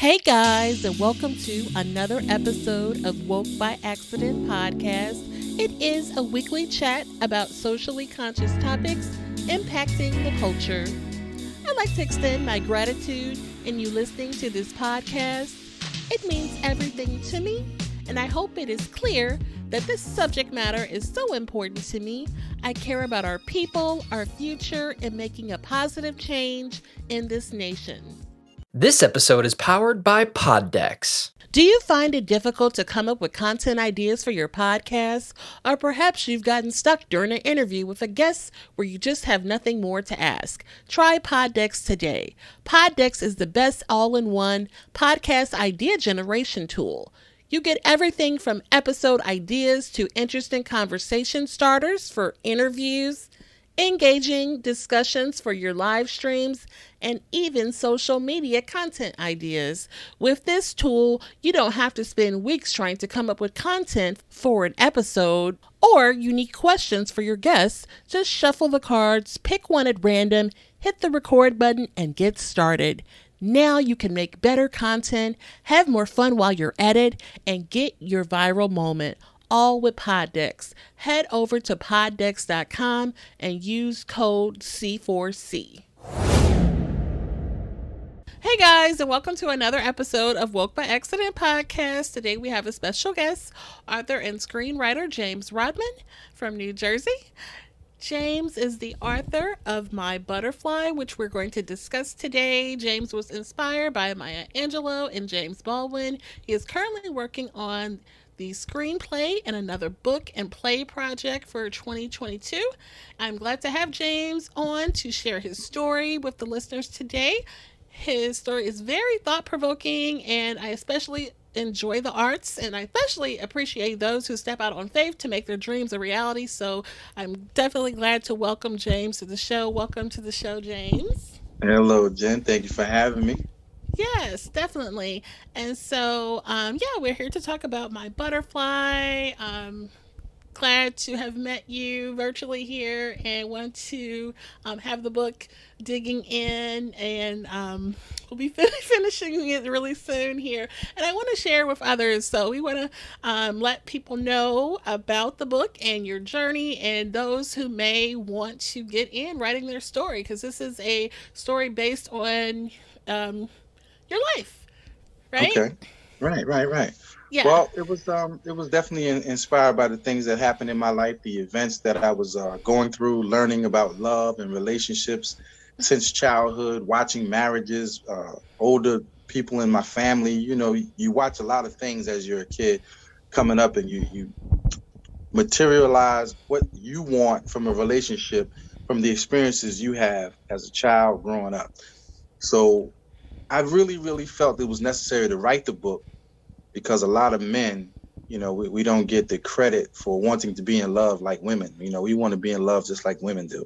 Hey guys, and welcome to another episode of Woke by Accident podcast. It is a weekly chat about socially conscious topics impacting the culture. I'd like to extend my gratitude in you listening to this podcast. It means everything to me, and I hope it is clear that this subject matter is so important to me. I care about our people, our future, and making a positive change in this nation. This episode is powered by Poddex. Do you find it difficult to come up with content ideas for your podcast? Or perhaps you've gotten stuck during an interview with a guest where you just have nothing more to ask? Try Poddex today. Poddex is the best all-in-one podcast idea generation tool. You get everything from episode ideas to interesting conversation starters for interviews, engaging discussions for your live streams, and even social media content ideas. With this tool, you don't have to spend weeks trying to come up with content for an episode or unique questions for your guests. Just shuffle the cards, pick one at random, hit the record button, and get started. Now you can make better content, have more fun while you're at it, and get your viral moment. All with Poddex. Head over to poddex.com and use code C4C. Hey guys, and welcome to another episode of Woke by Accident podcast. Today we have a special guest, author and screenwriter James Rodman from New Jersey. James is the author of My Butterfly, which we're going to discuss today. James was inspired by Maya Angelou and James Baldwin. He is currently working on the screenplay and another book and play project for 2022. I'm glad to have James on to share his story with the listeners today. His story is very thought-provoking, and I especially enjoy the arts, and I especially appreciate those who step out on faith to make their dreams a reality. So I'm definitely glad to welcome James to the show. Welcome to the show, James. Hello, Jen. Thank you for having me. Yes, definitely. And so, we're here to talk about My Butterfly. Glad to have met you virtually here and want to have the book digging in, and we'll be finishing it really soon here. And I want to share with others, so we want to let people know about the book and your journey, and those who may want to get in writing their story, because this is a story based on your life, right? Okay. Right. Yeah. Well, it was definitely inspired by the things that happened in my life, the events that I was going through, learning about love and relationships since childhood, watching marriages, older people in my family. You know, you watch a lot of things as you're a kid coming up, and you materialize what you want from a relationship from the experiences you have as a child growing up. So I really felt it was necessary to write the book, because a lot of men, you know, we don't get the credit for wanting to be in love like women. You know, we want to be in love just like women do.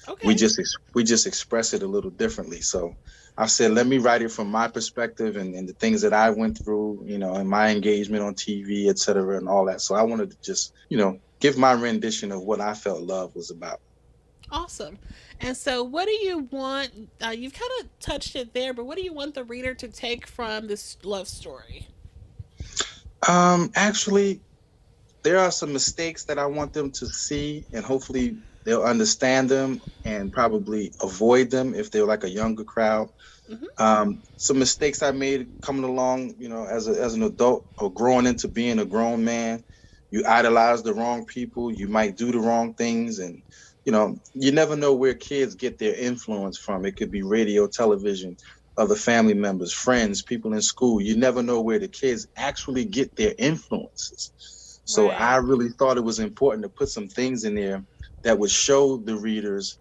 Okay. We just express it a little differently. So I said, let me write it from my perspective and the things that I went through, you know, and my engagement on TV, et cetera, and all that. So I wanted to just, you know, give my rendition of what I felt love was about. Awesome. And so what do you want, you've kind of touched it there, but what do you want the reader to take from this love story? Actually, there are some mistakes that I want them to see, and hopefully they'll understand them and probably avoid them if they're like a younger crowd. Mm-hmm. Some mistakes I made coming along, you know, as an adult or growing into being a grown man. You idolize the wrong people. You might do the wrong things, and you know, you never know where kids get their influence from. It could be radio, television, other family members, friends, people in school. You never know where the kids actually get their influences. So Right. I really thought it was important to put some things in there that would show the readers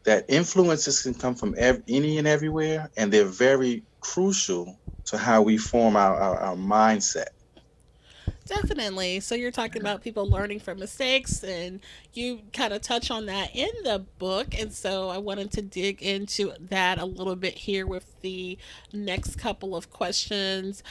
that influences can come from any and everywhere, and they're very crucial to how we form our mindset. Definitely. So you're talking about people learning from mistakes, and you kind of touch on that in the book. And so I wanted to dig into that a little bit here with the next couple of questions.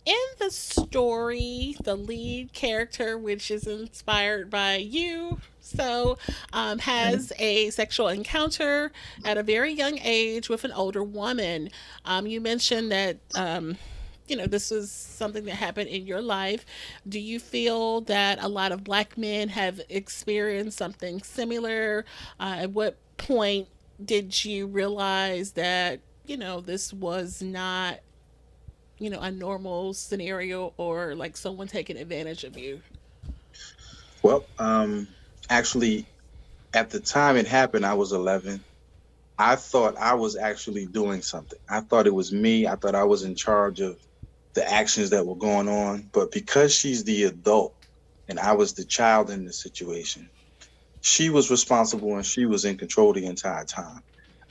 In the story, the lead character, which is inspired by you, has a sexual encounter at a very young age with an older woman. You mentioned that this was something that happened in your life. Do you feel that a lot of black men have experienced something similar? At what point did you realize that, this was not, a normal scenario or like someone taking advantage of you? Well, actually, at the time it happened, I was 11. I thought I was actually doing something. I thought it was me. I thought I was in charge of the actions that were going on. But because she's the adult and I was the child in the situation, she was responsible and she was in control the entire time.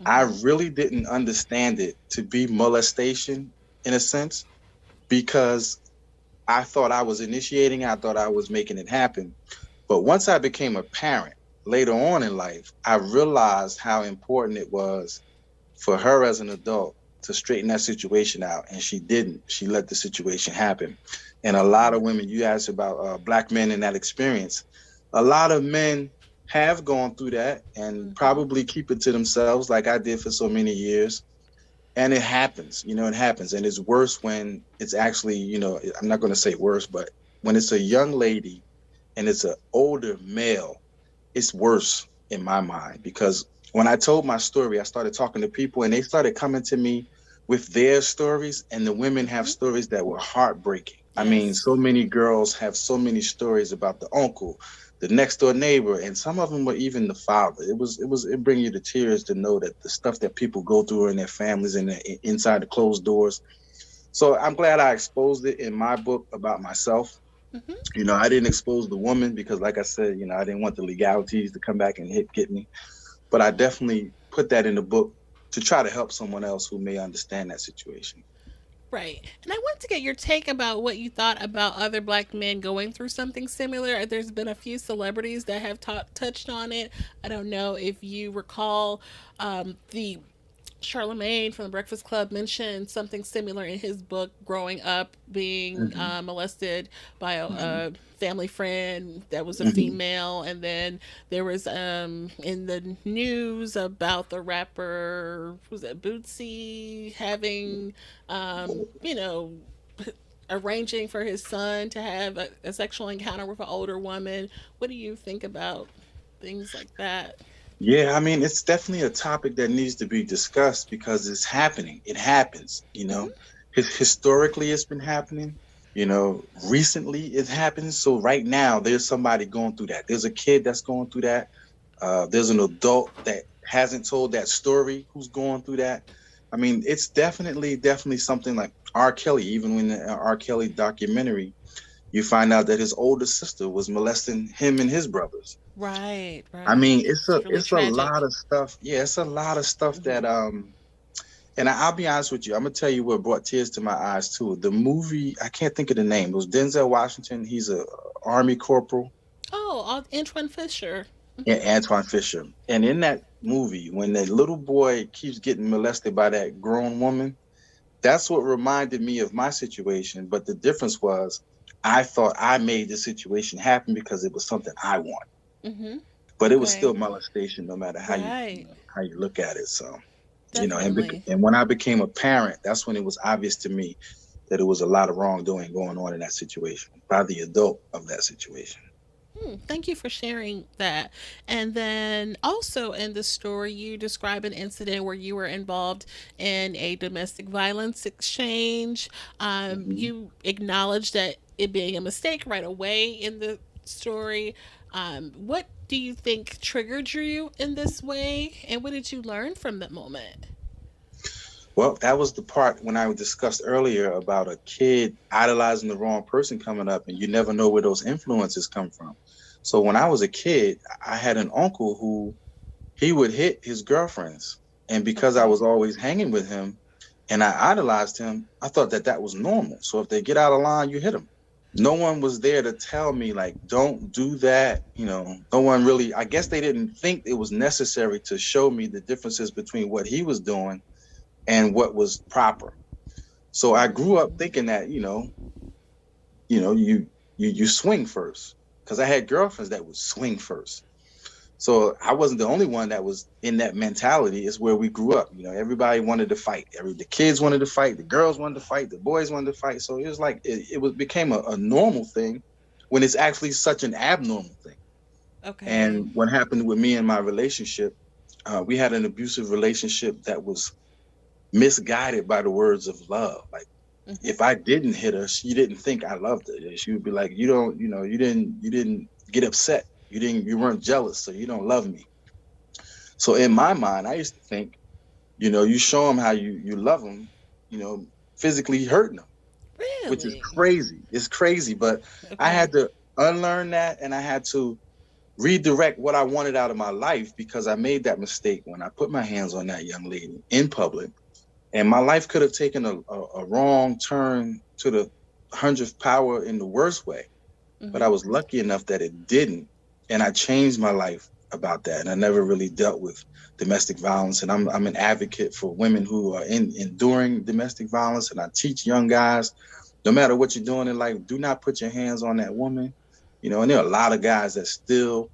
I Mm-hmm. really didn't understand it to be molestation in a sense because I thought I was initiating, I thought I was making it happen. But once I became a parent later on in life, I realized how important it was for her as an adult to straighten that situation out. And she didn't. She let the situation happen. And a lot of women, you asked about black men in that experience. A lot of men have gone through that and Mm-hmm. probably keep it to themselves like I did for so many years. And it happens, it happens. And it's worse when it's actually, I'm not going to say worse, but when it's a young lady and it's an older male, it's worse in my mind because when I told my story, I started talking to people and they started coming to me with their stories, and the women have Mm-hmm. stories that were heartbreaking. I mean, Yes. so many girls have so many stories about the uncle, the next door neighbor, and some of them were even the father. It bring you to tears to know that the stuff that people go through in their families and inside the closed doors. So I'm glad I exposed it in my book about myself. Mm-hmm. I didn't expose the woman because, like I said, I didn't want the legalities to come back and get me. But I definitely put that in the book to try to help someone else who may understand that situation. Right. And I want to get your take about what you thought about other black men going through something similar. There's been a few celebrities that have touched on it. I don't know if you recall the Charlemagne from the Breakfast Club mentioned something similar in his book, growing up being Hmm. molested by Hmm. a family friend that was a Hmm. female. And then there was in the news about the rapper, was it Bootsy, having, you know, arranging for his son to have a sexual encounter with an older woman. What do you think about things like that? Yeah, I mean, it's definitely a topic that needs to be discussed because it's happening. It happens, Hmm. Historically, it's been happening. Recently it happens. So right now, there's somebody going through that. There's a kid that's going through that. There's an adult that hasn't told that story who's going through that. I mean, it's definitely something like R. Kelly. Even when the R. Kelly documentary, you find out that his older sister was molesting him and his brothers. Right, I right. mean, it's a It's really it's a lot tragic. of stuff. Yeah, it's a lot of stuff Hmm. that and I'll be honest with you. I'm gonna tell you what brought tears to my eyes too. The movie, I can't think of the name. It was Denzel Washington. He's a army corporal. Oh, Antoine Fisher. Yeah, Antoine Fisher. And in that movie, when that little boy keeps getting molested by that grown woman, that's what reminded me of my situation. But the difference was I thought I made the situation happen because it was something I wanted. Hmm. But it was Okay. still molestation no matter how you, Right. how you look at it. So, Definitely. and when I became a parent, that's when it was obvious to me that it was a lot of wrongdoing going on in that situation by the adult of that situation. Thank you for sharing that. And then also in the story, you describe an incident where you were involved in a domestic violence exchange. Mhm. You acknowledge that it being a mistake right away in the story. What do you think triggered you in this way? And what did you learn from that moment? Well, that was the part when I discussed earlier about a kid idolizing the wrong person coming up, and you never know where those influences come from. So when I was a kid, I had an uncle who he would hit his girlfriends, and because I Okay. was always hanging with him and I idolized him, I thought that that was normal. So if they get out of line, you hit them. No one was there to tell me like, don't do that. No one really. I guess they didn't think it was necessary to show me the differences between what he was doing and what was proper. So I grew up thinking that, you swing first, because I had girlfriends that would swing first. So I wasn't the only one that was in that mentality. It's where we grew up. Everybody wanted to fight. The kids wanted to fight. The girls wanted to fight. The boys wanted to fight. So it was like became a normal thing when it's actually such an abnormal thing. Okay. And what happened with me and my relationship, we had an abusive relationship that was misguided by the words of love. Like, Mm-hmm. if I didn't hit her, she didn't think I loved her. She would be like, you didn't get upset. You weren't jealous, so you don't love me. So in my mind, I used to think, you show them how you love them, physically hurting them, which is Really? crazy. It's crazy, but I Okay. had to unlearn that, and I had to redirect what I wanted out of my life, because I made that mistake when I put my hands on that young lady in public. And my life could have taken a wrong turn to the 100th power in the worst way. But I Mm-hmm. was lucky enough that it didn't. And I changed my life about that. And I never really dealt with domestic violence. And I'm an advocate for women who are enduring domestic violence. And I teach young guys, no matter what you're doing in life, do not put your hands on that woman. And there are a lot of guys that still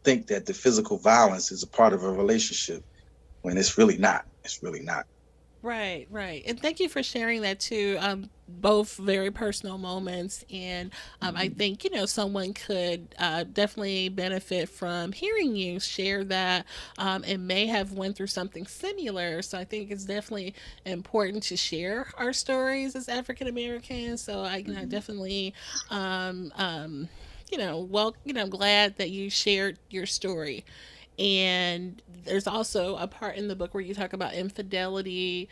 think that the physical violence is a part of a relationship, when it's really not. It's really not. Right, right. And thank you for sharing that too. Both very personal moments. And I think, someone could definitely benefit from hearing you share that and may have went through something similar. So I think it's definitely important to share our stories as African Americans. So I Mhm. definitely, um, um, I'm glad that you shared your story. And there's also a part in the book where you talk about infidelity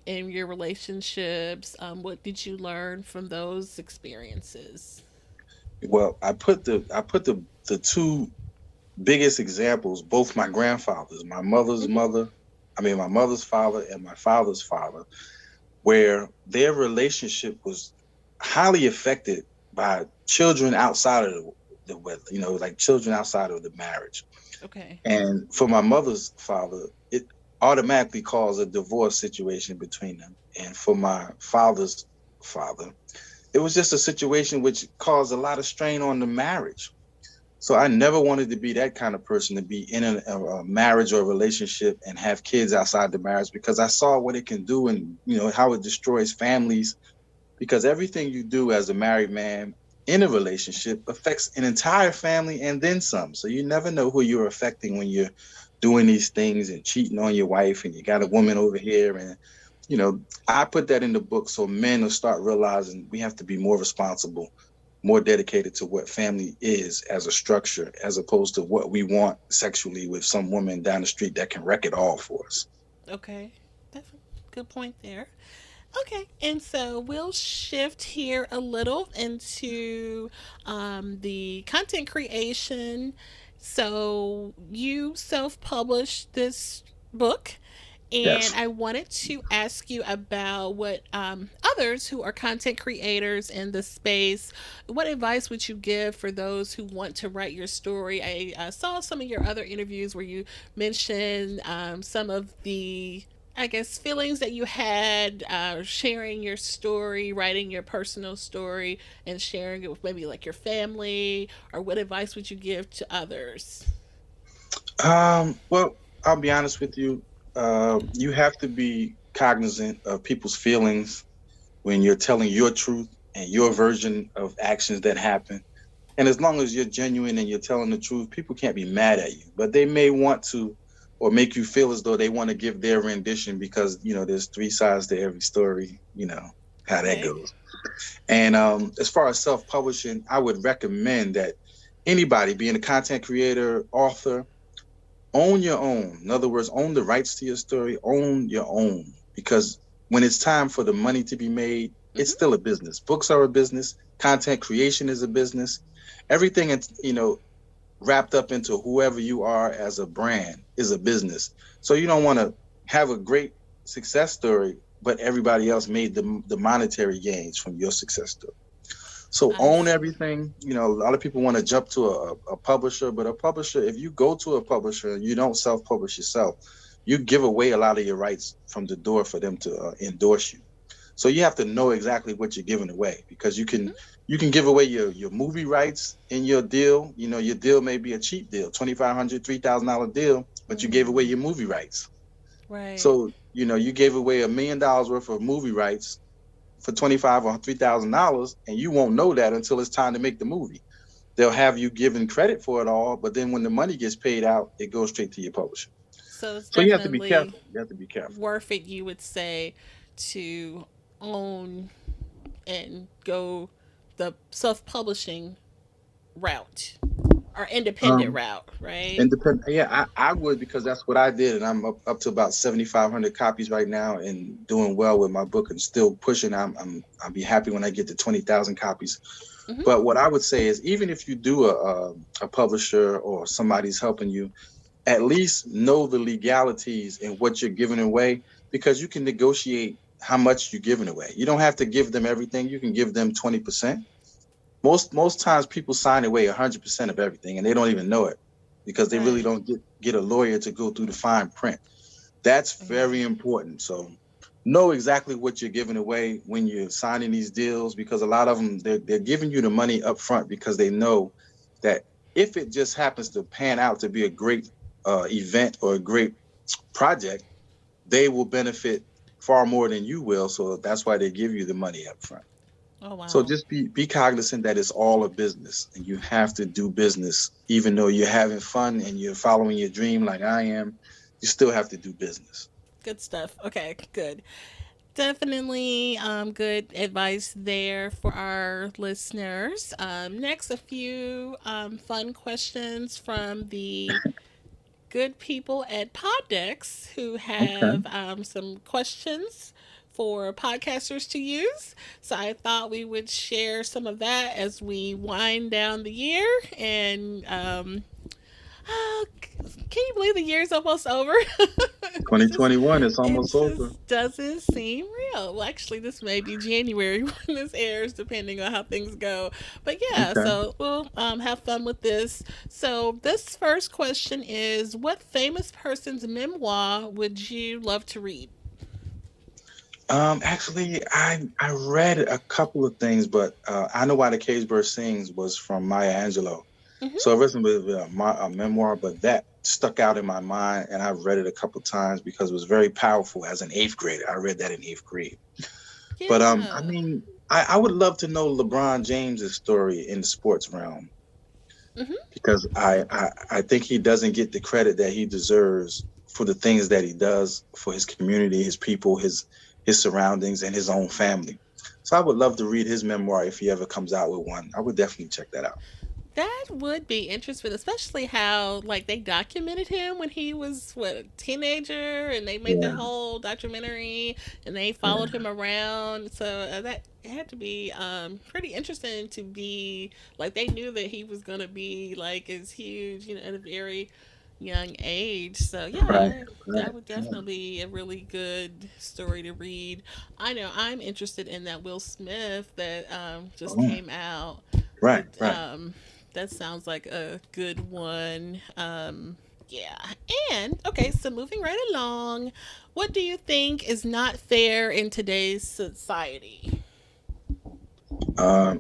in your relationships. What did you learn from those experiences? Well, I put the two biggest examples, both my grandfathers, my mother's Hmm. mother, my mother's father and my father's father, where their relationship was highly affected by children outside of the wed, like children outside of the marriage. Okay. And for my mother's father, it automatically caused a divorce situation between them. And for my father's father, it was just a situation which caused a lot of strain on the marriage. So I never wanted to be that kind of person, to be in a marriage or a relationship and have kids outside the marriage, because I saw what it can do, and how it destroys families. Because everything you do as a married man in a relationship affects an entire family and then some. So you never know who you're affecting when you're doing these things and cheating on your wife, and you got a Hmm. woman over here. And you know, I put that in the book so men will start realizing we have to be more responsible, more dedicated to what family is as a structure, as opposed to what we want sexually with some woman down the street that can wreck it all for us. Okay. That's a good point there. Okay, and so we'll shift here a little into the content creation. So you self published this book, and Yes. I wanted to ask you about what others who are content creators in the space, what advice would you give for those who want to write your story? I saw some of your other interviews where you mentioned some of the, I guess, feelings that you had sharing your story, writing your personal story, and sharing it with maybe like your family, or what advice would you give to others? Well, I'll be honest with you. You have to be cognizant of people's feelings when you're telling your truth and your version of actions that happen. And as long as you're genuine and you're telling the truth, people can't be mad at you. But they may want to, or make you feel as though they want to give their rendition, because there's three sides to every story. You know how that Okay. goes. And as far as self-publishing, I would recommend that anybody, being a content creator, author, own your own. In other words, own the rights to your story, own your own. Because when it's time for the money to be made, it's Mm-hmm. still a business. Books are a business, content creation is a business. Everything it's, wrapped up into whoever you are as a brand is a business. So you don't want to have a great success story, but everybody else made the monetary gains from your success story. So I own see. everything. A lot of people want to jump to a publisher, but a publisher, if you go to a publisher and you don't self-publish yourself, you give away a lot of your rights from the door for them to endorse you. So you have to know exactly what you're giving away, because Mhm. you can give away your movie rights in your deal. You know, your deal may be a cheap deal, $2,500, $3,000 deal, but you gave away Mm, your movie rights. right. So, you know, you gave away $1 million worth of movie rights for 25 or $3,000, and you won't know that until it's time to make the movie. They'll have you given credit for it all, but then when the money gets paid out, it goes straight to your publisher. So it's So you have to be definitely careful. You have to be careful. worth it, you would say, to own and go the self publishing route or independent Um, route, right? Independent, yeah, I would, because that's what I did, and I'm up to about 7,500 copies right now, and doing well with my book, and still pushing. I'll be happy when I get to 20,000 copies. Hmm. But what I would say is, even if you do a publisher or somebody's helping you, at least know the legalities and what you're giving away, because you can negotiate how much you're giving away. You don't have to give them everything. You can give them 20%. Most times people sign away 100% of everything, and they don't even know it, because they really Right. don't get a lawyer to go through the fine print. That's Yeah. very important. So know exactly what you're giving away when you're signing these deals, because a lot of them, they're giving you the money up front because they know that if it just happens to pan out to be a great event or a great project, they will benefit far more than you will. So that's why they give you the money up front. Oh, So wow. just be cognizant that it's all a business, and you have to do business. Even though you're having fun and you're following your dream like I am, you still have to do business. Good stuff. Okay, good. Definitely good advice there for our listeners. Next, a few fun questions from the good people at Poddex who Okay. have some questions for podcasters to use. So I thought we would share some of that as we wind down the year. And can you believe the year's almost over? it just 2021 is it almost over. just doesn't seem real. Well, actually, this may be January when this airs, depending on how things go. But yeah, Okay. so we'll have fun with this. So this first question is: what famous person's memoir would you love to read? Actually, I read a couple of things, but I Know Why the Cage Bird Sings was from Maya Angelou. Hmm. So originally it was a memoir, but that stuck out in my mind, and I read it a couple times because it was very powerful as an eighth grader. I read that in eighth grade. But I Yeah. mean, I would love to know LeBron James's story in the sports realm, Hmm. because I think he doesn't get the credit that he deserves for the things that he does for his community, his people, his surroundings, and his own family. So I would love to read his memoir if he ever comes out with one. I would definitely check that out. That would be interesting, especially how like they documented him when he was what a teenager, and they made that Yeah, whole documentary, and they followed yeah, him around. So that had to be pretty interesting to be like they knew that he was gonna be like as huge, at a very young age. So right, yeah, that right, would yeah, definitely be a really good story to read. I know I'm interested in that Will Smith that just oh, came out. right, It right. that sounds like a good one. Yeah. And okay, so moving right along, what do you think is not fair in today's society?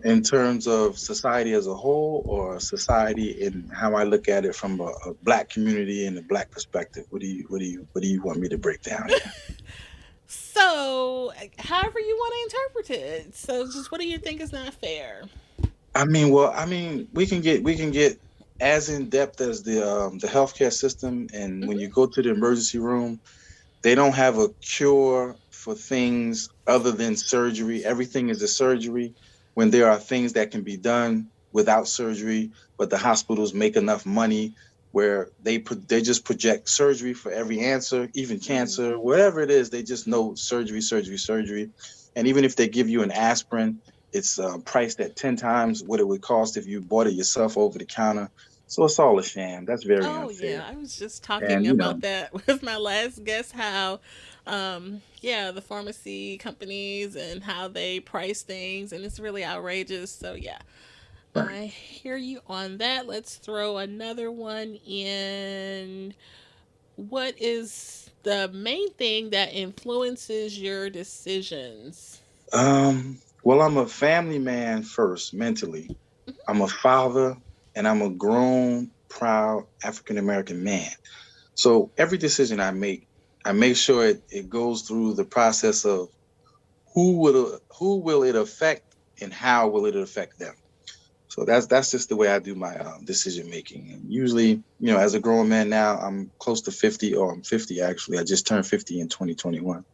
In terms of society as a whole, or society in how I look at it from a black community and a black perspective, what do you want me to break down here? So, however you want to interpret it. So, just what do you think is not fair? I mean, we can get as in depth as the healthcare system, and when you Hmm. go to the emergency room, they don't have a cure for things other than surgery. Everything is a surgery, when there are things that can be done without surgery, but the hospitals make enough money where they just project surgery for every answer, even Mm. cancer, whatever it is. They just know surgery, surgery, surgery. And even if they give you an aspirin, it's priced at 10 times what it would cost if you bought it yourself over the counter. So it's all a sham. That's very Oh unfair. yeah, I was just talking And about that with my last guest. How, yeah, the pharmacy companies and how they price things, and it's really outrageous. So yeah, right. I hear you on that. Let's throw another one in. What is the main thing that influences your decisions? Well, I'm a family man first, mentally. I'm a father, and I'm a grown, proud African American man. So every decision I make sure it goes through the process of who will it affect and how will it affect them. So that's just the way I do my decision making. And usually, as a grown man now, I'm close to 50, or I'm 50 actually. I just turned 50 in 2021.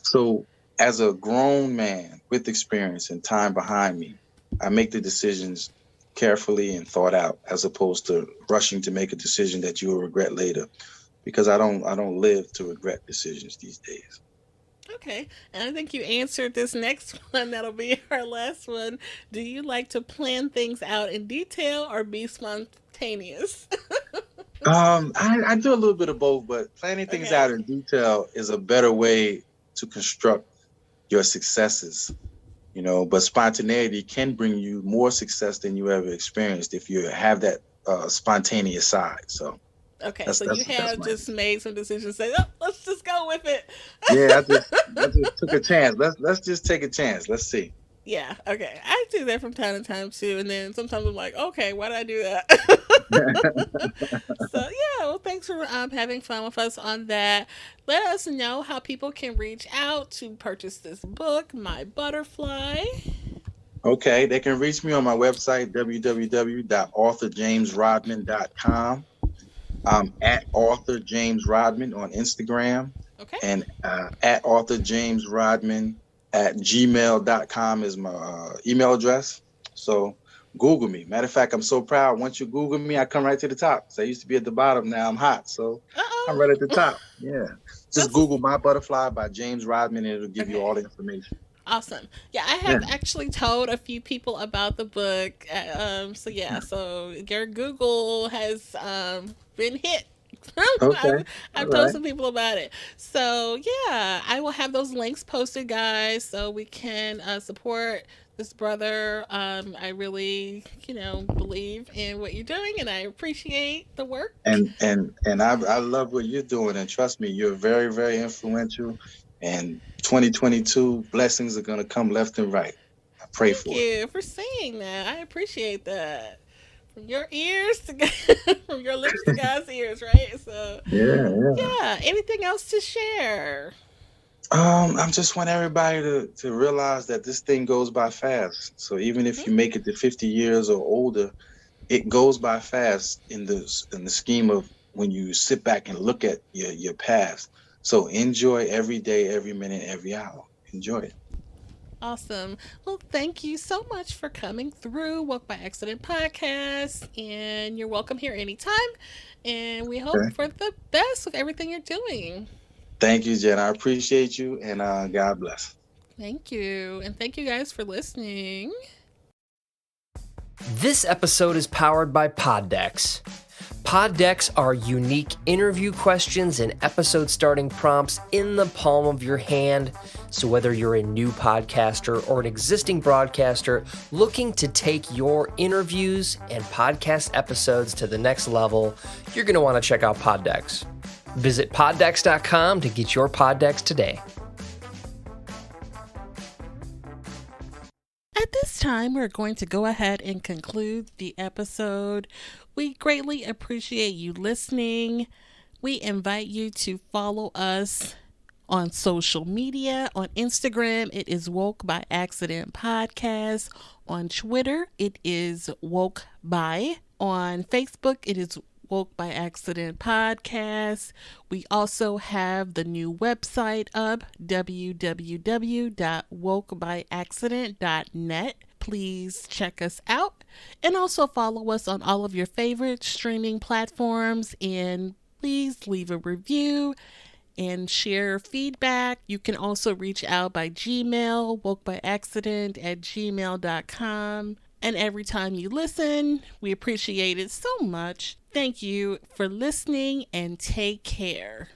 So as a grown man with experience and time behind me, I make the decisions carefully and thought out, as opposed to rushing to make a decision that you will regret later. Because I don't live to regret decisions these days. Okay, and I think you answered this next one. That'll be our last one. Do you like to plan things out in detail or be spontaneous? I do a little bit of both, but planning things Okay. out in detail is a better way to construct your successes, but spontaneity can bring you more success than you ever experienced if you have that spontaneous side. So Okay, that's so you that's that's have my just made some decisions. Say, oh, let's just go with it. yeah. I just took a chance. Let's just take a chance. Let's see. Yeah. Okay, I do that from time to time too, and then sometimes I'm like, okay, why did I do that? So yeah, well, thanks for having fun with us on that. Let us know how people can reach out to purchase this book, My Butterfly. Okay, they can reach me on my website www.authorjamesrodman.com. I'm at author James Rodman on Instagram, Okay. and at author James Rodman at gmail.com is my email address. So Google me. Matter of fact, I'm so proud. Once you Google me, I come right to the top. So I used to be at the bottom. Now I'm hot. So Uh I'm right oh. at the top. Yeah. Just That's Google My Butterfly by James Rodman, and it'll give you all okay. the information. Awesome. Yeah, I Yeah. have actually told a few people about the book. So yeah, so your Google has been hit. Okay. All I've told right. some people about it. So yeah, I will have those links posted, guys, so we can support this brother. I really, believe in what you're doing, and I appreciate the work. And I love what you're doing, and trust me, you're very, very influential. And 2022 blessings are gonna come left and right. I pray Thank for it. you for saying that. I appreciate that. From your ears to from your lips to God's ears, right? So, Yeah, yeah. yeah. Anything else to share? I just want everybody to realize that this thing goes by fast. So even if Hmm. you make it to 50 years or older, it goes by fast in the scheme of when you sit back and look at your past. So enjoy every day, every minute, every hour. Enjoy it. Awesome. Well, thank you so much for coming through Woke by Accident podcast, and you're welcome here anytime. And we hope Okay. for the best with everything you're doing. Thank you, Jen. I appreciate you, and God bless. Thank you, and thank you guys for listening. This episode is powered by Poddex. Poddex are unique interview questions and episode starting prompts in the palm of your hand. So whether you're a new podcaster or an existing broadcaster looking to take your interviews and podcast episodes to the next level, you're going to want to check out Poddex. Visit poddex.com to get your Poddex today. At this time, we're going to go ahead and conclude the episode. We greatly appreciate you listening. We invite you to follow us on social media. On Instagram, it is Woke by Accident Podcast. On Twitter, it is Woke by. On Facebook, it is Woke by Accident Podcast. We also have the new website up, www.wokebyaccident.net. Please check us out, and also follow us on all of your favorite streaming platforms, and please leave a review and share feedback. You can also reach out by Gmail, wokebyaccident@gmail.com. And every time you listen, we appreciate it so much. Thank you for listening, and take care.